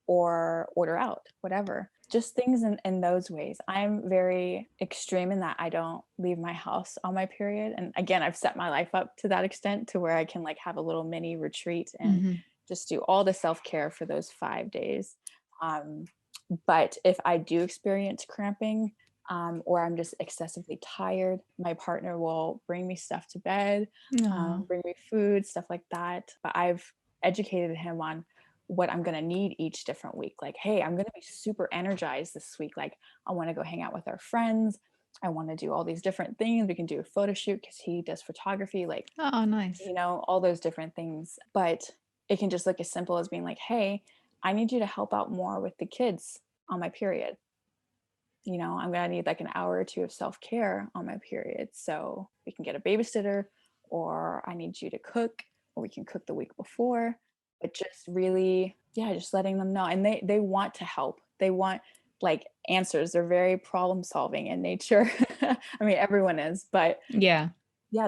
Or order out, whatever. Just things in those ways. I'm very extreme in that I don't leave my house on my period. And again, I've set my life up to that extent to where I can like have a little mini retreat and just do all the self-care for those 5 days. But if I do experience cramping, or I'm just excessively tired, my partner will bring me stuff to bed, bring me food, stuff like that. But I've educated him on what I'm going to need each different week. Like, hey, I'm going to be super energized this week. Like, I want to go hang out with our friends. I want to do all these different things. We can do a photo shoot because he does photography. Like, oh, nice. You know, all those different things. But it can just look as simple as being like, hey, I need you to help out more with the kids on my period. You know, I'm going to need like an hour or two of self-care on my period. So we can get a babysitter, or I need you to cook, or we can cook the week before. But just really, yeah, just letting them know. And they want to help. They want like answers. They're very problem solving in nature. I mean, everyone is, but yeah,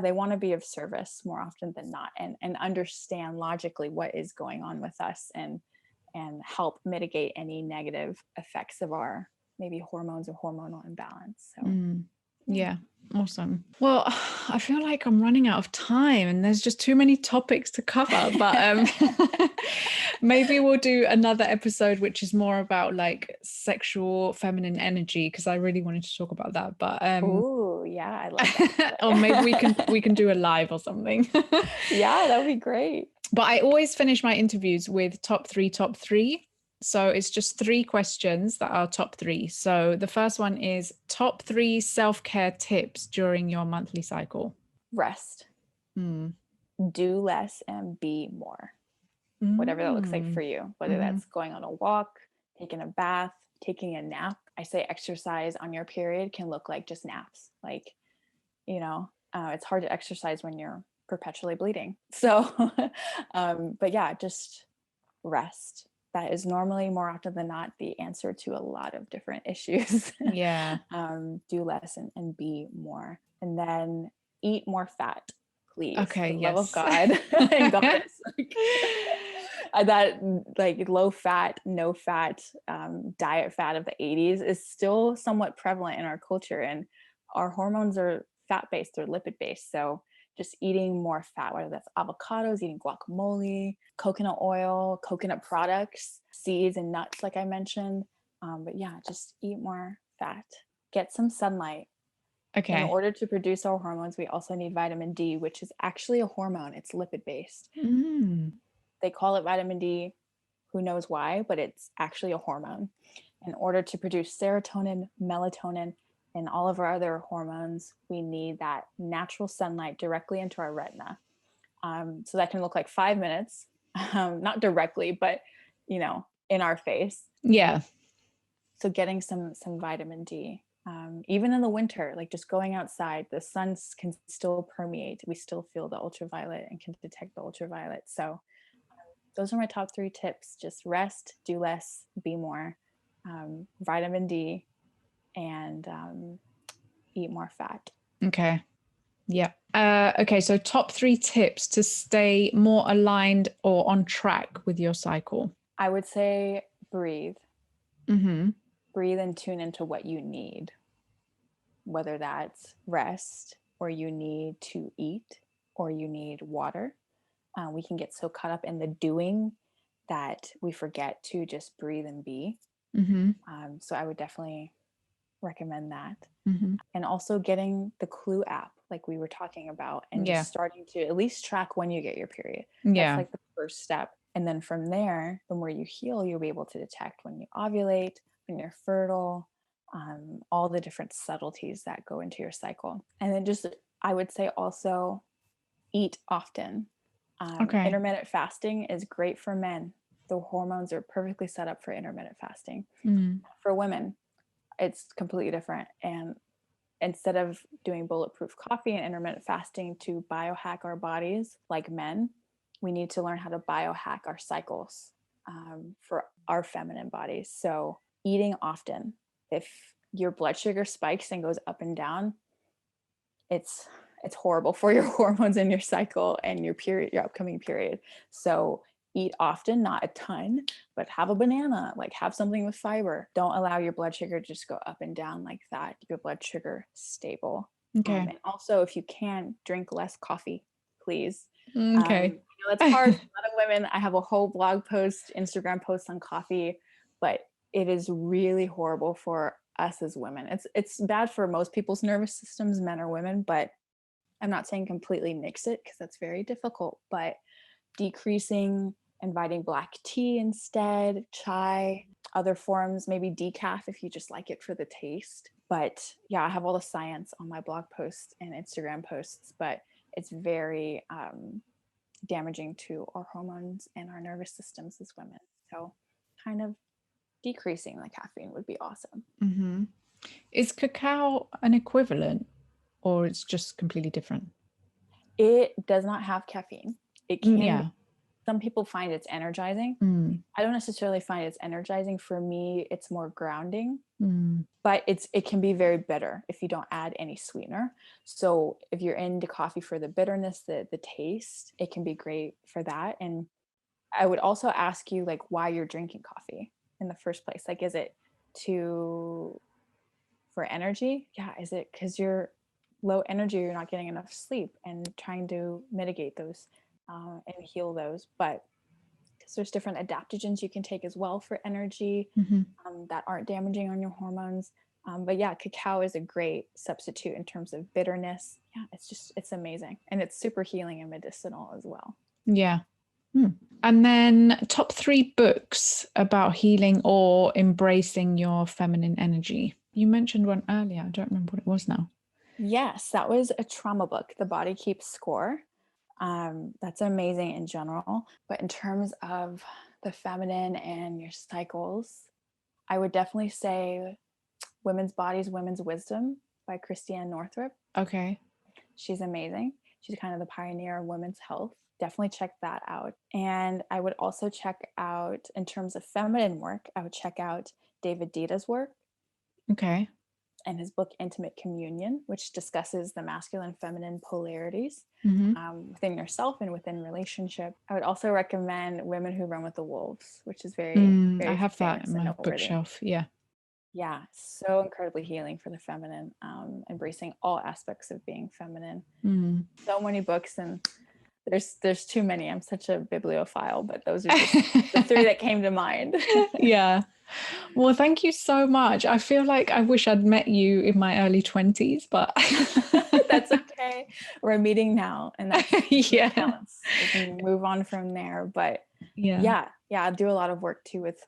they want to be of service more often than not, and understand logically what is going on with us, and help mitigate any negative effects of our maybe hormones or hormonal imbalance. So yeah, awesome. Well, I feel like I'm running out of time and there's just too many topics to cover, but maybe we'll do another episode which is more about like sexual feminine energy, because I really wanted to talk about that. But oh yeah, I love that. or maybe we can do a live or something. Yeah, that would be great. But I always finish my interviews with top three. So it's just 3 questions that are top 3. So the first one is top 3 self-care tips during your monthly cycle. Rest. Do less and be more. Whatever that looks like for you, whether that's going on a walk, taking a bath, taking a nap. I say exercise on your period can look like just naps. Like, you know, it's hard to exercise when you're perpetually bleeding. So, but yeah, just rest. That is normally more often than not the answer to a lot of different issues. Yeah. Do less and be more. And then eat more fat, please. Okay, For the yes. love of God and goddess. That like low fat, no fat, diet fat of the 80s is still somewhat prevalent in our culture. And our hormones are fat based, they're lipid based. So just eating more fat, whether that's avocados, eating guacamole, coconut oil, coconut products, seeds and nuts, like I mentioned. But yeah, just eat more fat. Get some sunlight. Okay. In order to produce our hormones, we also need vitamin D, which is actually a hormone. It's lipid based. They call it vitamin D. Who knows why, but it's actually a hormone. In order to produce serotonin, melatonin, and all of our other hormones, we need that natural sunlight directly into our retina. So that can look like 5 minutes, not directly, but you know, in our face. Yeah. So getting some vitamin D, even in the winter, like just going outside, the sun can still permeate. We still feel the ultraviolet and can detect the ultraviolet. So those are my top 3 tips. Just rest, do less, be more, vitamin D, and eat more fat. Okay. Yeah. Okay. So top 3 tips to stay more aligned or on track with your cycle. I would say breathe. Breathe and tune into what you need, whether that's rest, or you need to eat, or you need water. We can get so caught up in the doing that we forget to just breathe and be. So I would definitely recommend that. And also getting the Clue app, like we were talking about, and just starting to at least track when you get your period. That's like the first step. And then from there, the more you heal, you'll be able to detect when you ovulate, when you're fertile, all the different subtleties that go into your cycle. And then just, I would say also eat often. Okay. Intermittent fasting is great for men. The hormones are perfectly set up for intermittent fasting. Mm. For women, it's completely different. And instead of doing bulletproof coffee and intermittent fasting to biohack our bodies like men, we need to learn how to biohack our cycles for our feminine bodies. So eating often. If your blood sugar spikes and goes up and down, it's horrible for your hormones and your cycle and your period, your upcoming period. So eat often, not a ton, but have a banana, like have something with fiber. Don't allow your blood sugar to just go up and down like that. Keep your blood sugar stable. Okay. And also, if you can, drink less coffee, please. Okay. I know that's hard for a lot of women. I have a whole blog post, Instagram post on coffee, but it is really horrible for us as women. It's bad for most people's nervous systems, men or women, but I'm not saying completely nix it because that's very difficult, but decreasing, inviting black tea instead, chai, other forms, maybe decaf if you just like it for the taste. But yeah, I have all the science on my blog posts and Instagram posts, but it's very damaging to our hormones and our nervous systems as women. So kind of decreasing the caffeine would be awesome. Mm-hmm. Is cacao an equivalent or it's just completely different? It does not have caffeine. It can Yeah. be, some people find it's energizing. Mm. I don't necessarily find it's energizing. For me, it's more grounding. Mm. But it can be very bitter if you don't add any sweetener. So if you're into coffee for the bitterness, the taste, it can be great for that. And I would also ask you like why you're drinking coffee in the first place. Like, is it for energy? Yeah. Is it because you're low energy, you're not getting enough sleep and trying to mitigate those and heal those? But because there's different adaptogens you can take as well for energy Mm-hmm. that aren't damaging on your hormones. But yeah, cacao is a great substitute in terms of bitterness. Yeah, it's amazing. And it's super healing and medicinal as well. Yeah. And then top 3 books about healing or embracing your feminine energy. You mentioned one earlier. I don't remember what it was now. Yes, that was a trauma book, The Body Keeps Score. That's amazing in general. But in terms of the feminine and your cycles, I would definitely say Women's Bodies, Women's Wisdom by Christiane Northrup. Okay. She's amazing. She's kind of the pioneer of women's health. Definitely check that out. And I would also check out, in terms of feminine work, I would check out David Dita's work Okay. and his book Intimate Communion, which discusses the masculine and feminine polarities Mm-hmm. within yourself and within relationship. I would also recommend Women Who Run with the Wolves, which is very, I very have that famous in and my noteworthy. bookshelf. Yeah. Yeah, so incredibly healing for the feminine, embracing all aspects of being feminine. Mm. So many books, and there's too many. I'm such a bibliophile, but those are just the 3 that came to mind. Yeah. Well, thank you so much. I feel like I wish I'd met you in my early 20s, but That's okay. We're meeting now, and that yeah. counts. We can move on from there. But Yeah. I do a lot of work too with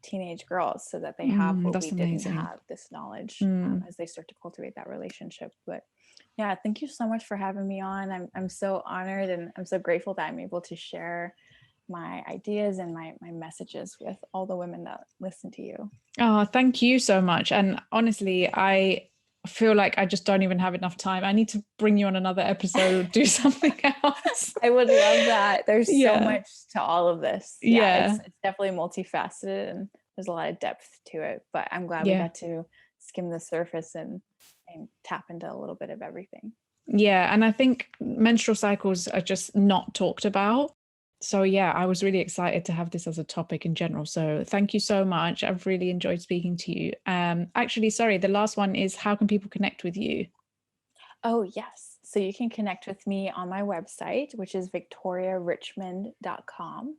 teenage girls so that they have what we That's didn't amazing. have, this knowledge as they start to cultivate that relationship. But yeah, thank you so much for having me on. I'm so honored, and I'm so grateful that I'm able to share my ideas and my messages with all the women that listen to you. Oh, thank you so much. And honestly, I feel like I just don't even have enough time. I need to bring you on another episode or do something else. I would love that. There's so Yeah. much to all of this. Yeah. It's definitely multifaceted and there's a lot of depth to it, but I'm glad we Yeah. got to skim the surface and tap into a little bit of everything. Yeah. And I think menstrual cycles are just not talked about. So yeah, I was really excited to have this as a topic in general. So thank you so much. I've really enjoyed speaking to you. Actually, sorry, the last one is how can people connect with you? Oh, yes. So you can connect with me on my website, which is victoriarichmond.com.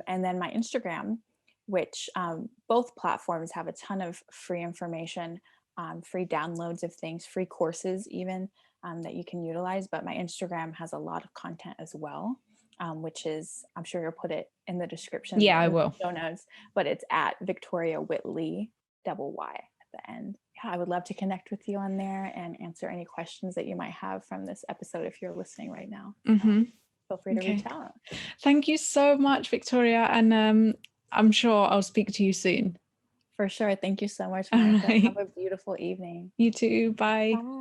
And then my Instagram, which both platforms have a ton of free information, free downloads of things, free courses even that you can utilize. But my Instagram has a lot of content as well, which is, I'm sure you'll put it in the description. Yeah, I will. Show notes, but it's at Victoria Whitley, double Y. the end. Yeah, I would love to connect with you on there and answer any questions that you might have from this episode if you're listening right now. Feel free to reach out. Thank you so much, Victoria, and I'm sure I'll speak to you soon. For sure. Thank you so much, Monica. Have a beautiful evening. You too. Bye. Bye.